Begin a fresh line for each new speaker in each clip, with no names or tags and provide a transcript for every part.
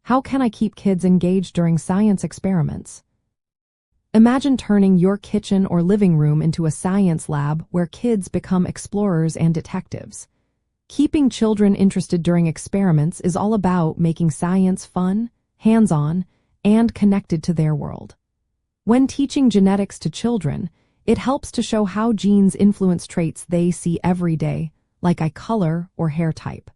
How can I keep kids engaged during science experiments? Imagine turning your kitchen or living room into a science lab where kids become explorers and detectives. Keeping children interested during experiments is all about making science fun, hands-on, and connected to their world. When teaching genetics to children, it helps to show how genes influence traits they see every day, like eye color or hair type.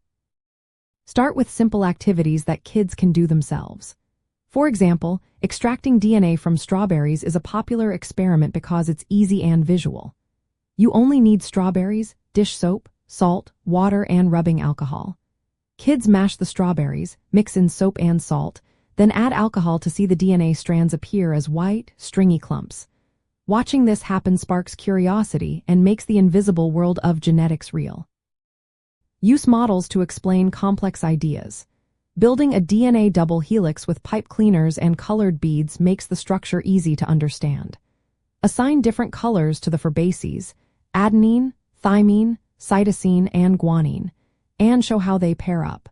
Start with simple activities that kids can do themselves. For example, extracting DNA from strawberries is a popular experiment because it's easy and visual. You only need strawberries, dish soap, salt, water, and rubbing alcohol. Kids mash the strawberries, mix in soap and salt, then add alcohol to see the DNA strands appear as white, stringy clumps. Watching this happen sparks curiosity and makes the invisible world of genetics real. Use models to explain complex ideas. Building a DNA double helix with pipe cleaners and colored beads makes the structure easy to understand. Assign different colors to the four bases, adenine, thymine, cytosine, and guanine, and show how they pair up.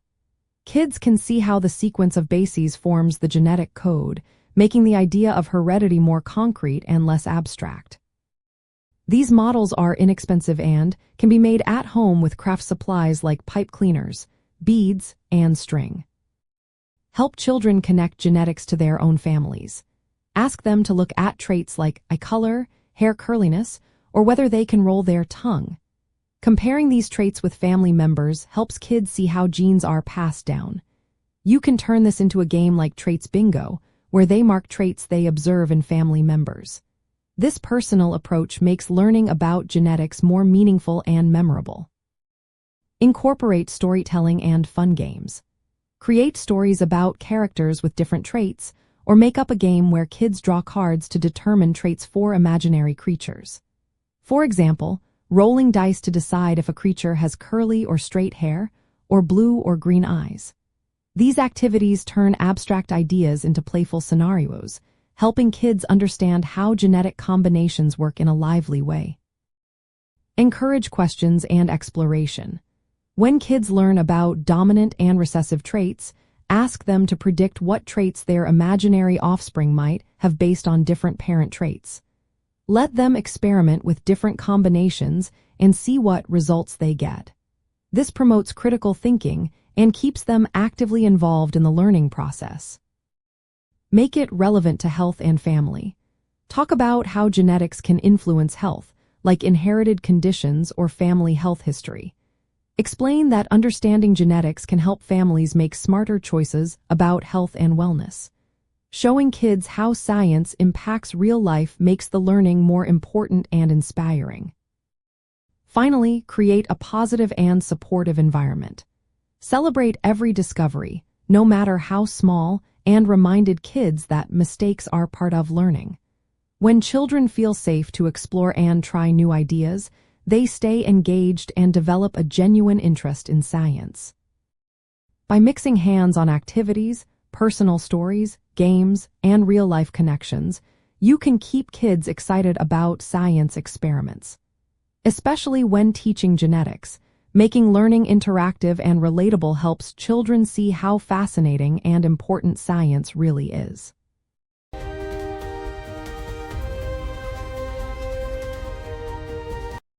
Kids can see how the sequence of bases forms the genetic code, making the idea of heredity more concrete and less abstract. These models are inexpensive and can be made at home with craft supplies like pipe cleaners, beads, and string. Help children connect genetics to their own families. Ask them to look at traits like eye color, hair curliness, or whether they can roll their tongue. Comparing these traits with family members helps kids see how genes are passed down. You can turn this into a game like Traits Bingo, where they mark traits they observe in family members. This personal approach makes learning about genetics more meaningful and memorable. Incorporate storytelling and fun games. Create stories about characters with different traits, or make up a game where kids draw cards to determine traits for imaginary creatures. For example, rolling dice to decide if a creature has curly or straight hair, or blue or green eyes. These activities turn abstract ideas into playful scenarios, helping kids understand how genetic combinations work in a lively way. Encourage questions and exploration. When kids learn about dominant and recessive traits, ask them to predict what traits their imaginary offspring might have based on different parent traits. Let them experiment with different combinations and see what results they get. This promotes critical thinking and keeps them actively involved in the learning process. Make it relevant to health and family. Talk about how genetics can influence health, like inherited conditions or family health history. Explain that understanding genetics can help families make smarter choices about health and wellness. Showing kids how science impacts real life makes the learning more important and inspiring. Finally, create a positive and supportive environment. Celebrate every discovery, no matter how small, and reminded kids that mistakes are part of learning. When children feel safe to explore and try new ideas, they stay engaged and develop a genuine interest in science. By mixing hands-on activities, personal stories, games, and real-life connections, you can keep kids excited about science experiments. Especially when teaching genetics, making learning interactive and relatable helps children see how fascinating and important science really is.